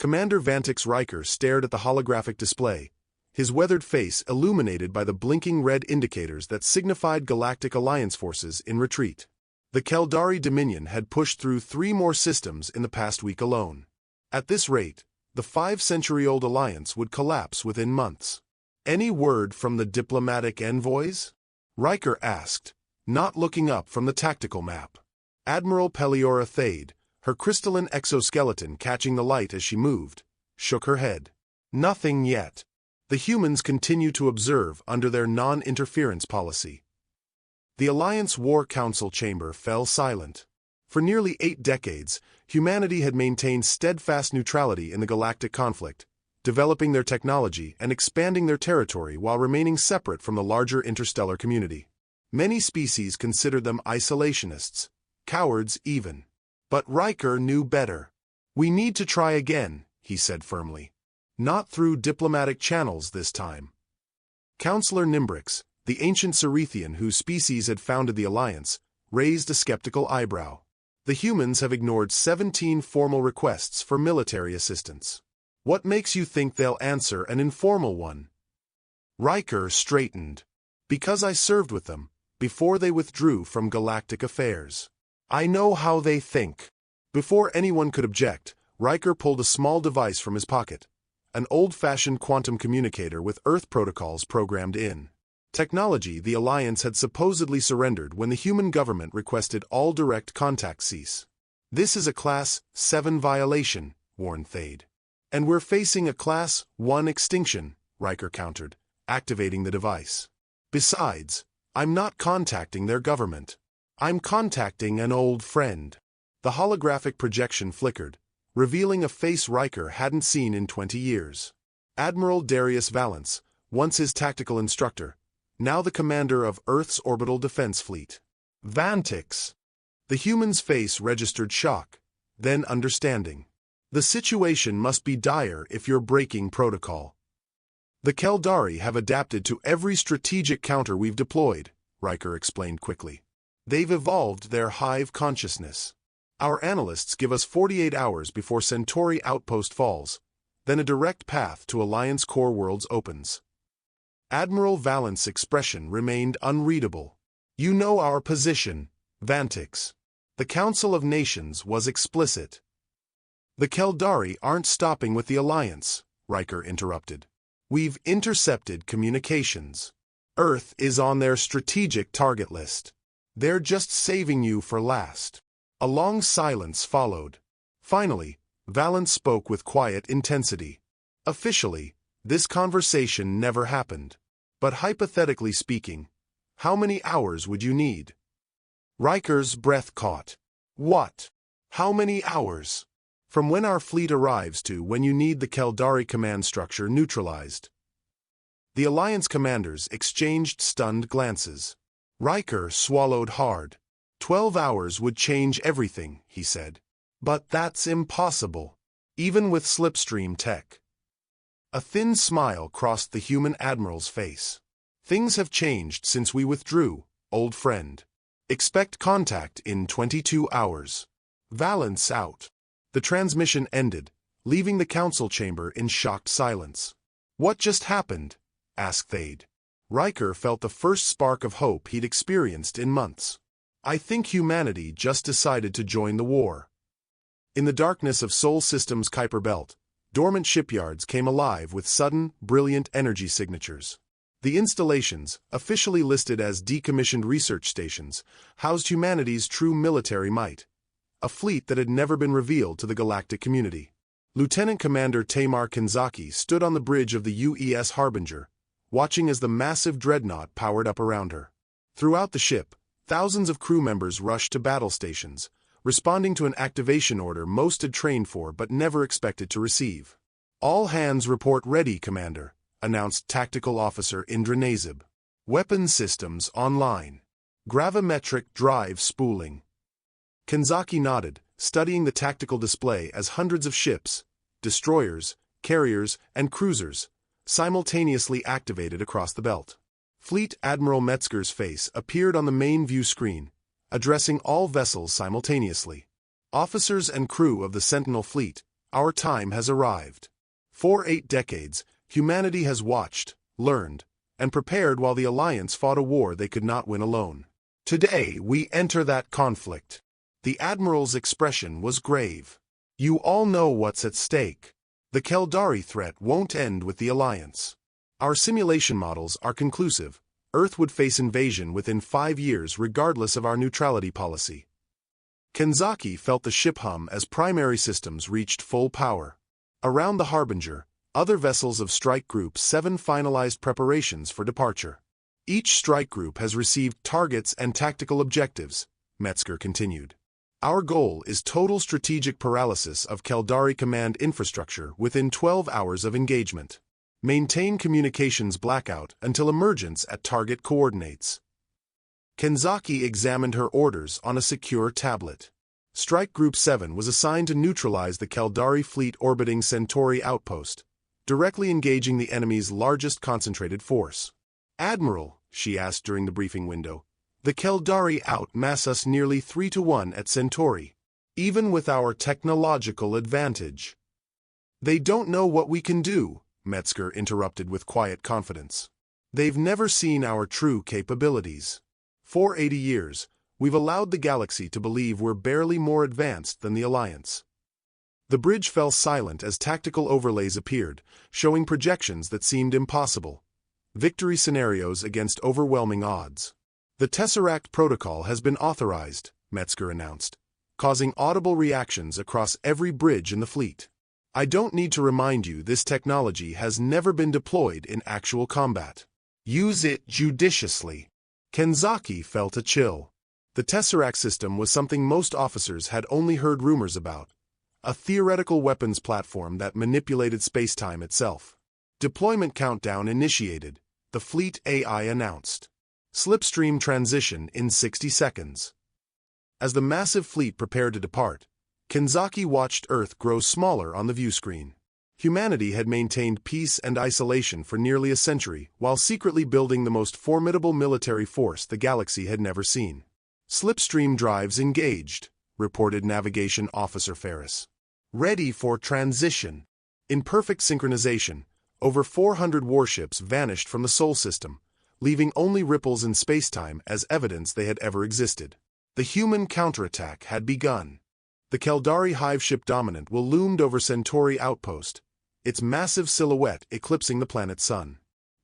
Commander Vantix Riker stared at the holographic display, his weathered face illuminated by the blinking red indicators that signified Galactic Alliance forces in retreat. The Keldari Dominion had pushed through 3 more systems in the past week alone. At this rate, the 5-century-old alliance would collapse within months. Any word from the diplomatic envoys? Riker asked, not looking up from the tactical map. Admiral Peliora Thade, her crystalline exoskeleton catching the light as she moved, shook her head. Nothing yet. The humans continue to observe under their non-interference policy. The Alliance War Council chamber fell silent. For nearly 8 decades, humanity had maintained steadfast neutrality in the galactic conflict, developing their technology and expanding their territory while remaining separate from the larger interstellar community. Many species considered them isolationists, cowards even. But Riker knew better. We need to try again, he said firmly. Not through diplomatic channels this time. Counselor Nimbrix, the ancient Cerethian whose species had founded the Alliance, raised a skeptical eyebrow. The humans have ignored 17 formal requests for military assistance. What makes you think they'll answer an informal one? Riker straightened. Because I served with them, before they withdrew from galactic affairs. I know how they think. Before anyone could object, Riker pulled a small device from his pocket. An old-fashioned quantum communicator with Earth protocols programmed in. Technology the Alliance had supposedly surrendered when the human government requested all direct contact cease. This is a Class 7 violation, warned Thade. And we're facing a Class 1 extinction, Riker countered, activating the device. Besides, I'm not contacting their government. I'm contacting an old friend. The holographic projection flickered, revealing a face Riker hadn't seen in 20 years. Admiral Darius Valance, once his tactical instructor, now the commander of Earth's orbital defense fleet. Vantix. The human's face registered shock, then understanding. The situation must be dire if you're breaking protocol. The Keldari have adapted to every strategic counter we've deployed, Riker explained quickly. They've evolved their hive consciousness. Our analysts give us 48 hours before Centauri outpost falls, then a direct path to Alliance core worlds opens. Admiral Valance's expression remained unreadable. You know our position, Vantix. The Council of Nations was explicit. The Keldari aren't stopping with the Alliance, Riker interrupted. We've intercepted communications. Earth is on their strategic target list. They're just saving you for last. A long silence followed. Finally, Valance spoke with quiet intensity. Officially, this conversation never happened. But hypothetically speaking, how many hours would you need? Riker's breath caught. What? How many hours? From when our fleet arrives to when you need the Keldari command structure neutralized. The Alliance commanders exchanged stunned glances. Riker swallowed hard. 12 hours would change everything, he said. But that's impossible, even with slipstream tech. A thin smile crossed the human admiral's face. Things have changed since we withdrew, old friend. Expect contact in 22 hours. Valance out. The transmission ended, leaving the council chamber in shocked silence. What just happened? Asked Thade. Riker felt the first spark of hope he'd experienced in months. I think humanity just decided to join the war. In the darkness of Sol System's Kuiper Belt, dormant shipyards came alive with sudden, brilliant energy signatures. The installations, officially listed as decommissioned research stations, housed humanity's true military might. A fleet that had never been revealed to the galactic community. Lieutenant Commander Tamar Kinzaki stood on the bridge of the UES Harbinger, watching as the massive dreadnought powered up around her. Throughout the ship, thousands of crew members rushed to battle stations, responding to an activation order most had trained for but never expected to receive. All hands report ready, Commander, announced Tactical Officer Indra Nazib. Weapon systems online. Gravimetric drive spooling. Kinzaki nodded, studying the tactical display as hundreds of ships, destroyers, carriers, and cruisers simultaneously activated across the belt. Fleet Admiral Metzger's face appeared on the main view screen, addressing all vessels simultaneously. Officers and crew of the Sentinel fleet, Our time has arrived. For 8 decades, humanity has watched, learned, and prepared while the Alliance fought a war they could not win alone. Today, we enter that conflict. The Admiral's expression was grave. You all know what's at stake. The Caldari threat won't end with the Alliance. Our simulation models are conclusive. Earth would face invasion within 5 years regardless of our neutrality policy. Kenzaki felt the ship hum as primary systems reached full power. Around the Harbinger, other vessels of Strike Group 7 finalized preparations for departure. Each strike group has received targets and tactical objectives, Metzger continued. Our goal is total strategic paralysis of Caldari command infrastructure within 12 hours of engagement. Maintain communications blackout until emergence at target coordinates. Kenzaki examined her orders on a secure tablet. Strike Group 7 was assigned to neutralize the Caldari fleet orbiting Centauri outpost, directly engaging the enemy's largest concentrated force. Admiral, she asked during the briefing window, the Caldari outmass us nearly 3-1 at Centauri, even with our technological advantage. They don't know what we can do, Metzger interrupted with quiet confidence. They've never seen our true capabilities. For 80 years, we've allowed the galaxy to believe we're barely more advanced than the Alliance. The bridge fell silent as tactical overlays appeared, showing projections that seemed impossible. Victory scenarios against overwhelming odds. The Tesseract Protocol has been authorized, Metzger announced, causing audible reactions across every bridge in the fleet. I don't need to remind you this technology has never been deployed in actual combat. Use it judiciously. Kenzaki felt a chill. The Tesseract system was something most officers had only heard rumors about, a theoretical weapons platform that manipulated spacetime itself. Deployment countdown initiated, the fleet AI announced. Slipstream transition in 60 seconds. As the massive fleet prepared to depart, Kenzaki watched Earth grow smaller on the viewscreen. Humanity had maintained peace and isolation for nearly a century while secretly building the most formidable military force the galaxy had never seen. Slipstream drives engaged, reported Navigation Officer Ferris. Ready for transition. In perfect synchronization, over 400 warships vanished from the Sol system, leaving only ripples in spacetime as evidence they had ever existed. The human counterattack had begun. The Caldari hive ship Dominant will loomed over Centauri outpost, its massive silhouette eclipsing the planet's sun.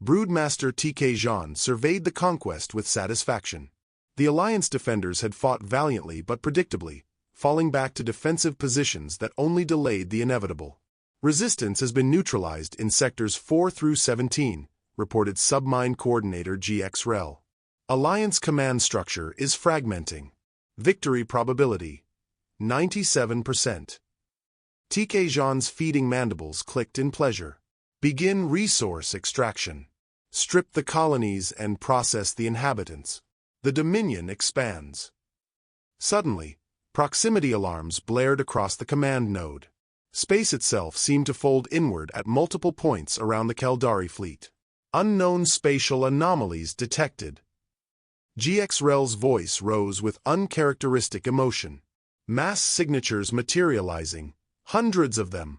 Broodmaster TK Jean surveyed the conquest with satisfaction. The Alliance defenders had fought valiantly but predictably, falling back to defensive positions that only delayed the inevitable. Resistance has been neutralized in sectors 4 through 17, reported Submine Coordinator GX Rel. Alliance command structure is fragmenting. Victory probability 97%. TK Jean's feeding mandibles clicked in pleasure. Begin resource extraction. Strip the colonies and process the inhabitants. The Dominion expands. Suddenly, proximity alarms blared across the command node. Space itself seemed to fold inward at multiple points around the Caldari fleet. Unknown spatial anomalies detected. GX Rel's voice rose with uncharacteristic emotion. Mass signatures materializing, hundreds of them.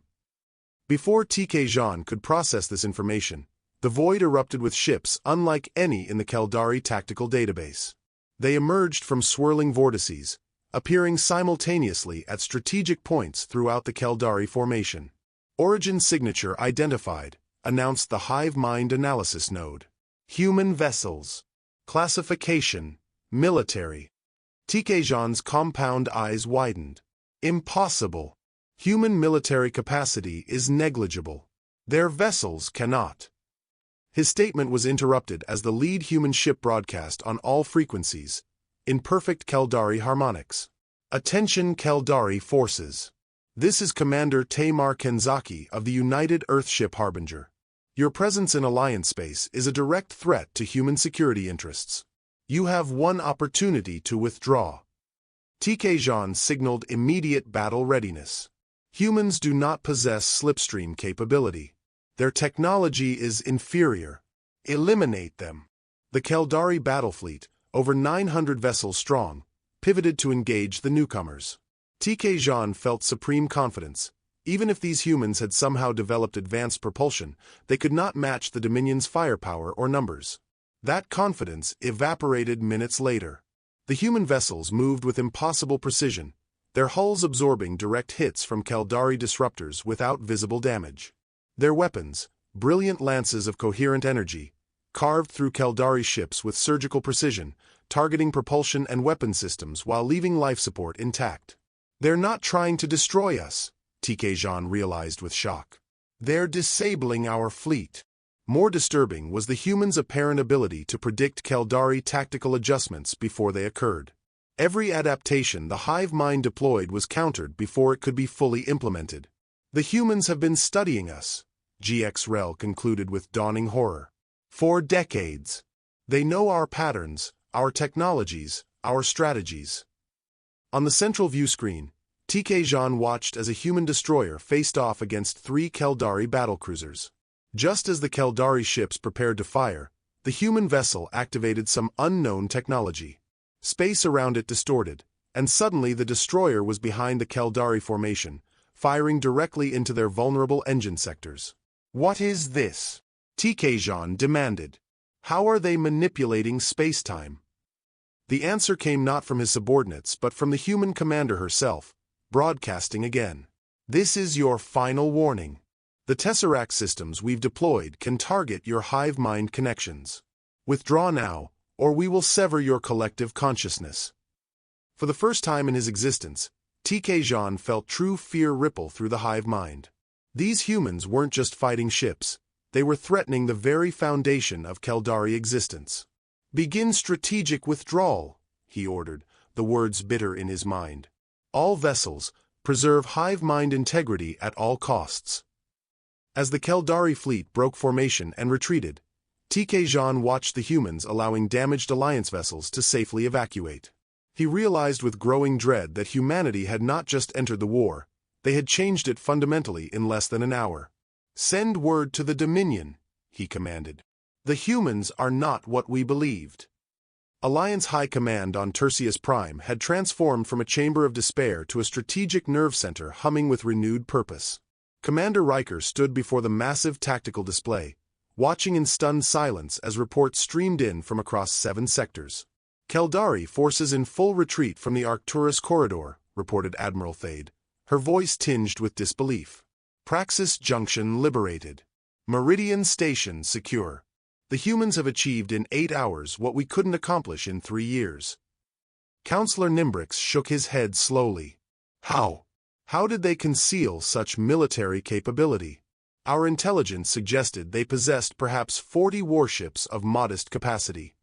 Before TK Jean could process this information, the void erupted with ships unlike any in the Caldari tactical database. They emerged from swirling vortices, appearing simultaneously at strategic points throughout the Caldari formation. Origin signature identified, announced the Hive Mind Analysis Node. Human vessels. Classification, military. TK Jean's compound eyes widened. Impossible. Human military capacity is negligible. Their vessels cannot. His statement was interrupted as the lead human ship broadcast on all frequencies, in perfect Caldari harmonics. Attention Caldari forces. This is Commander Tamar Kenzaki of the United Earthship Harbinger. Your presence in Alliance space is a direct threat to human security interests. You have one opportunity to withdraw. TK Jean signaled immediate battle readiness. Humans do not possess slipstream capability. Their technology is inferior. Eliminate them. The Caldari battle fleet, over 900 vessels strong, pivoted to engage the newcomers. TK Jean felt supreme confidence, Even if these humans had somehow developed advanced propulsion, they could not match the Dominion's firepower or numbers. That confidence evaporated minutes later. The human vessels moved with impossible precision, their hulls absorbing direct hits from Caldari disruptors without visible damage. Their weapons, brilliant lances of coherent energy, carved through Caldari ships with surgical precision, targeting propulsion and weapon systems while leaving life support intact. They're not trying to destroy us, TK Jean realized with shock. They're disabling our fleet. More disturbing was the humans' apparent ability to predict Caldari tactical adjustments before they occurred. Every adaptation the hive mind deployed was countered before it could be fully implemented. The humans have been studying us, GXREL concluded with dawning horror. For decades. They know our patterns, our technologies, our strategies. On the central view screen, TK Jean watched as a human destroyer faced off against 3 Caldari battlecruisers. Just as the Caldari ships prepared to fire, the human vessel activated some unknown technology. Space around it distorted, and suddenly the destroyer was behind the Caldari formation, firing directly into their vulnerable engine sectors. What is this? TK Jean demanded. How are they manipulating space-time? The answer came not from his subordinates but from the human commander herself, broadcasting again. This is your final warning. The Tesseract systems we've deployed can target your hive mind connections. Withdraw now, or we will sever your collective consciousness. For the first time in his existence, TK Jean felt true fear ripple through the hive mind. These humans weren't just fighting ships, they were threatening the very foundation of Caldari existence. Begin strategic withdrawal, he ordered, the words bitter in his mind. All vessels, preserve hive mind integrity at all costs. As the Caldari fleet broke formation and retreated, TK Jean watched the humans allowing damaged Alliance vessels to safely evacuate. He realized with growing dread that humanity had not just entered the war, they had changed it fundamentally in less than an hour. Send word to the Dominion, he commanded. The humans are not what we believed. Alliance High Command on Tertius Prime had transformed from a chamber of despair to a strategic nerve center humming with renewed purpose. Commander Riker stood before the massive tactical display, watching in stunned silence as reports streamed in from across 7 sectors. Caldari forces in full retreat from the Arcturus corridor, reported Admiral Thade, her voice tinged with disbelief. Praxis Junction liberated. Meridian Station secure. The humans have achieved in 8 hours what we couldn't accomplish in 3 years. Counselor Nimbrix shook his head slowly. How? How did they conceal such military capability? Our intelligence suggested they possessed perhaps 40 warships of modest capacity.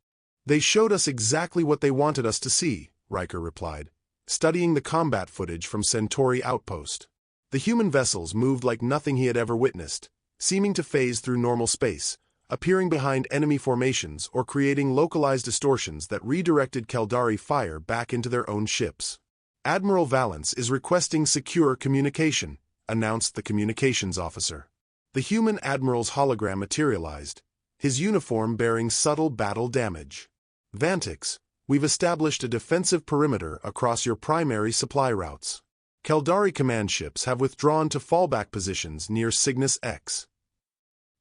They showed us exactly what they wanted us to see, Riker replied, studying the combat footage from Centauri Outpost. The human vessels moved like nothing he had ever witnessed, seeming to phase through normal space, appearing behind enemy formations or creating localized distortions that redirected Caldari fire back into their own ships. Admiral Valance is requesting secure communication, announced the communications officer. The human admiral's hologram materialized, his uniform bearing subtle battle damage. Vantix, we've established a defensive perimeter across your primary supply routes. Caldari command ships have withdrawn to fallback positions near Cygnus X.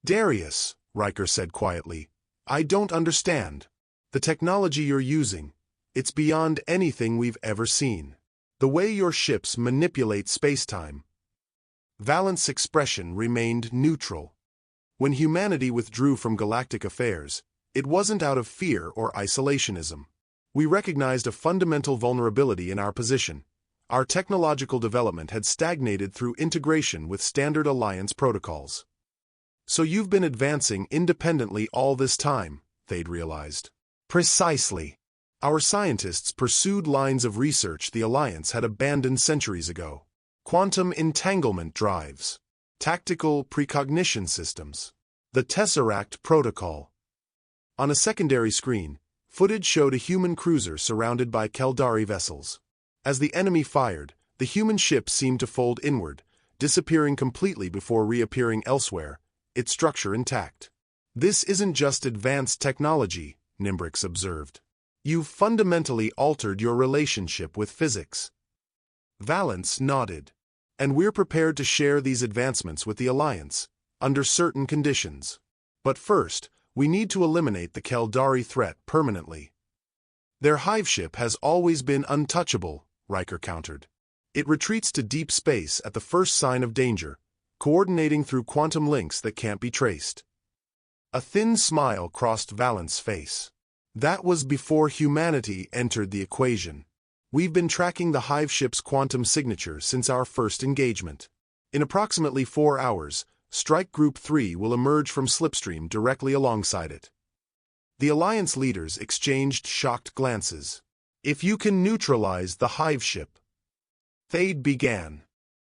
Darius, Riker said quietly, I don't understand. The technology you're using, it's beyond anything we've ever seen. The way your ships manipulate spacetime. Valance's expression remained neutral. When humanity withdrew from galactic affairs, it wasn't out of fear or isolationism. We recognized a fundamental vulnerability in our position. Our technological development had stagnated through integration with standard Alliance protocols. So you've been advancing independently all this time, Thade realized. Precisely. Our scientists pursued lines of research the Alliance had abandoned centuries ago. Quantum entanglement drives. Tactical precognition systems. The Tesseract Protocol. On a secondary screen, footage showed a human cruiser surrounded by Caldari vessels. As the enemy fired, the human ship seemed to fold inward, disappearing completely before reappearing elsewhere, its structure intact. This isn't just advanced technology, Nimbrix observed. You've fundamentally altered your relationship with physics. Valance nodded. And we're prepared to share these advancements with the Alliance, under certain conditions. But first, we need to eliminate the Caldari threat permanently. Their hive ship has always been untouchable, Riker countered. It retreats to deep space at the first sign of danger, coordinating through quantum links that can't be traced. A thin smile crossed Valent's face. That was before humanity entered the equation. We've been tracking the hive ship's quantum signature since our first engagement. In approximately 4 hours, Strike Group 3 will emerge from Slipstream directly alongside it. The Alliance leaders exchanged shocked glances. If you can neutralize the hive ship, Thade began.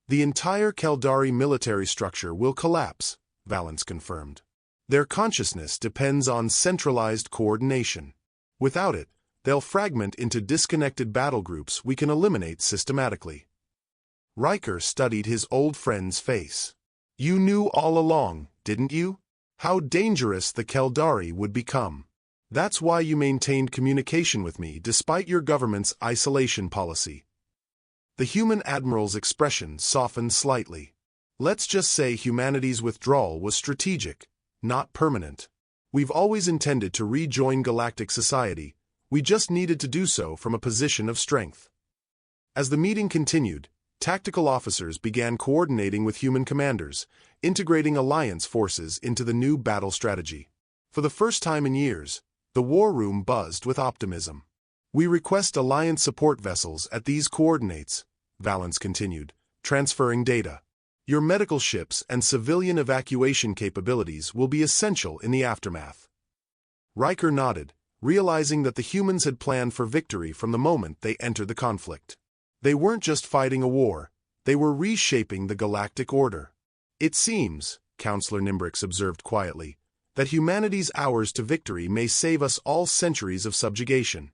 The entire Caldari military structure will collapse, Valance confirmed. Their consciousness depends on centralized coordination. Without it, they'll fragment into disconnected battle groups we can eliminate systematically. Riker studied his old friend's face. You knew all along, didn't you? How dangerous the Caldari would become. That's why you maintained communication with me despite your government's isolation policy. The human admiral's expression softened slightly. Let's just say humanity's withdrawal was strategic, not permanent. We've always intended to rejoin galactic society. We just needed to do so from a position of strength. As the meeting continued, tactical officers began coordinating with human commanders, integrating Alliance forces into the new battle strategy. For the first time in years, the war room buzzed with optimism. We request Alliance support vessels at these coordinates, Valance continued, transferring data. Your medical ships and civilian evacuation capabilities will be essential in the aftermath. Riker nodded, realizing that the humans had planned for victory from the moment they entered the conflict. They weren't just fighting a war, they were reshaping the galactic order. It seems, Counselor Nimbrix observed quietly, that humanity's hours to victory may save us all centuries of subjugation.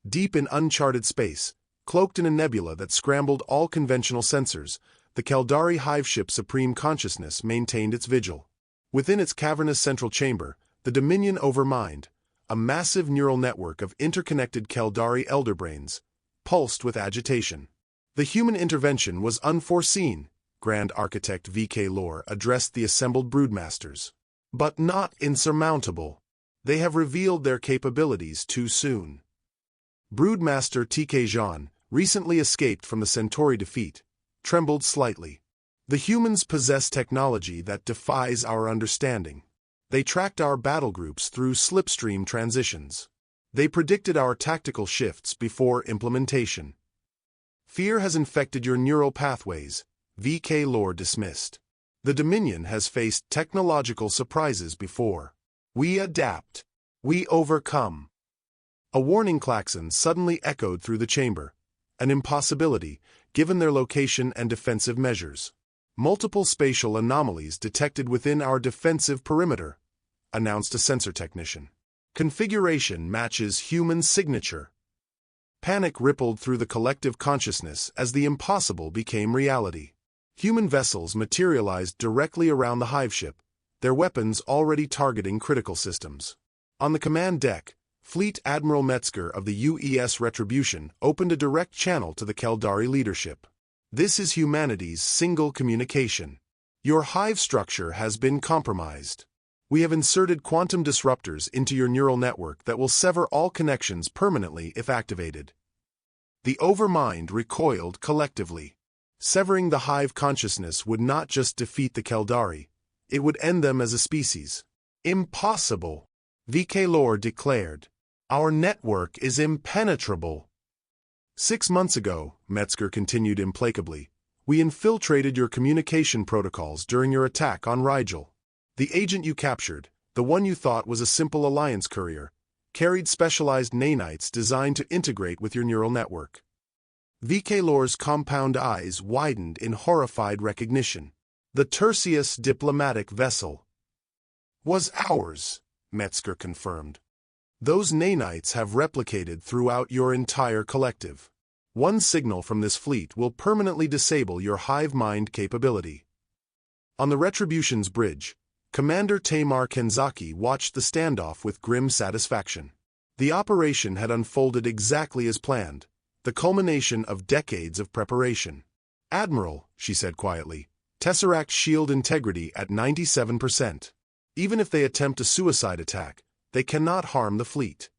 Deep in uncharted space, cloaked in a nebula that scrambled all conventional sensors, the Caldari hive ship Supreme Consciousness maintained its vigil. Within its cavernous central chamber, the Dominion Overmind, a massive neural network of interconnected Caldari elderbrains, pulsed with agitation. The human intervention was unforeseen, Grand Architect V.K. Lore addressed the assembled broodmasters. But not insurmountable. They have revealed their capabilities too soon. Broodmaster T.K. Jean, recently escaped from the Centauri defeat, trembled slightly. The humans possess technology that defies our understanding. They tracked our battle groups through slipstream transitions. They predicted our tactical shifts before implementation. Fear has infected your neural pathways, V.K. Lore dismissed. The Dominion has faced technological surprises before. We adapt. We overcome. A warning klaxon suddenly echoed through the chamber. An impossibility, given their location and defensive measures. Multiple spatial anomalies detected within our defensive perimeter, announced a sensor technician. Configuration matches human signature. Panic rippled through the collective consciousness as the impossible became reality. Human vessels materialized directly around the hive ship, their weapons already targeting critical systems. On the command deck, Fleet Admiral Metzger of the UES Retribution opened a direct channel to the Caldari leadership. This is humanity's single communication. Your hive structure has been compromised. We have inserted quantum disruptors into your neural network that will sever all connections permanently if activated. The Overmind recoiled collectively. Severing the hive consciousness would not just defeat the Caldari, it would end them as a species. Impossible, V.K. Lore declared. Our network is impenetrable. 6 months ago, Metzger continued implacably, we infiltrated your communication protocols during your attack on Rigel. The agent you captured, the one you thought was a simple Alliance courier, carried specialized nanites designed to integrate with your neural network. V.K. Lore's compound eyes widened in horrified recognition. The Tertius diplomatic vessel was ours, Metzger confirmed. Those nanites have replicated throughout your entire collective. One signal from this fleet will permanently disable your hive mind capability. On the Retribution's bridge, Commander Tamar Kenzaki watched the standoff with grim satisfaction. The operation had unfolded exactly as planned, the culmination of decades of preparation. "Admiral," she said quietly, "Tesseract shield integrity at 97%. Even if they attempt a suicide attack, they cannot harm the fleet."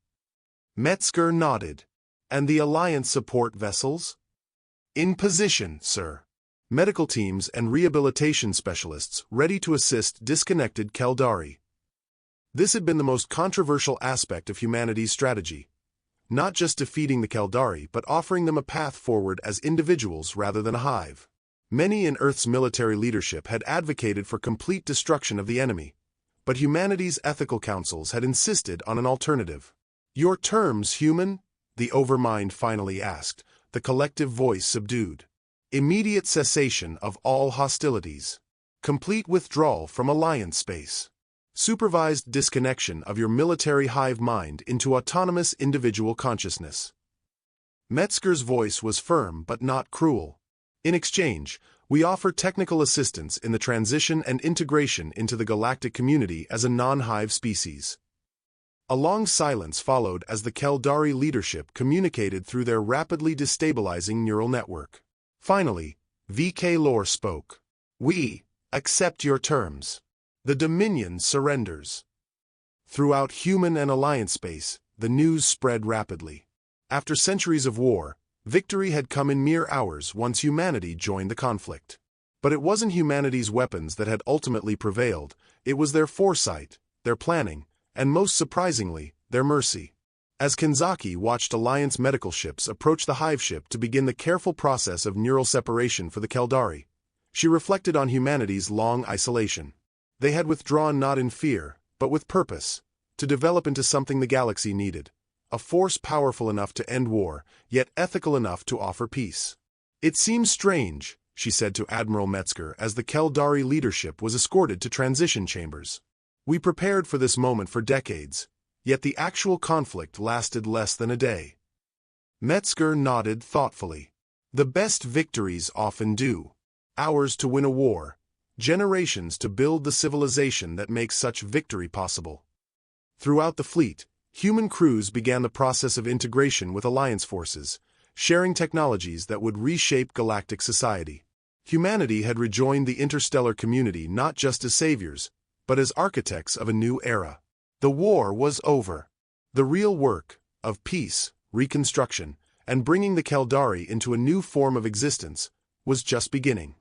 Metzger nodded. "And the Alliance support vessels?" "In position, sir. Medical teams and rehabilitation specialists ready to assist disconnected Caldari." This had been the most controversial aspect of humanity's strategy. Not just defeating the Caldari, but offering them a path forward as individuals rather than a hive. Many in Earth's military leadership had advocated for complete destruction of the enemy, but humanity's ethical councils had insisted on an alternative. "Your terms, human?" the Overmind finally asked, the collective voice subdued. "Immediate cessation of all hostilities. Complete withdrawal from Alliance space. Supervised disconnection of your military hive mind into autonomous individual consciousness." Metzger's voice was firm but not cruel. "In exchange, we offer technical assistance in the transition and integration into the galactic community as a non-hive species." A long silence followed as the Caldari leadership communicated through their rapidly destabilizing neural network. Finally, VK Lore spoke. "We accept your terms. The Dominion surrenders." Throughout human and Alliance space, the news spread rapidly. After centuries of war, victory had come in mere hours once humanity joined the conflict. But it wasn't humanity's weapons that had ultimately prevailed, it was their foresight, their planning, and most surprisingly, their mercy. As Kanzaki watched Alliance medical ships approach the hive ship to begin the careful process of neural separation for the Caldari, she reflected on humanity's long isolation. They had withdrawn not in fear, but with purpose, to develop into something the galaxy needed, a force powerful enough to end war, yet ethical enough to offer peace. "It seems strange," she said to Admiral Metzger as the Caldari leadership was escorted to transition chambers. "We prepared for this moment for decades, yet the actual conflict lasted less than a day." Metzger nodded thoughtfully. "The best victories often do. Hours to win a war, generations to build the civilization that makes such victory possible." Throughout the fleet, human crews began the process of integration with Alliance forces, sharing technologies that would reshape galactic society. Humanity had rejoined the interstellar community not just as saviors, but as architects of a new era. The war was over. The real work, of peace, reconstruction, and bringing the Caldari into a new form of existence, was just beginning.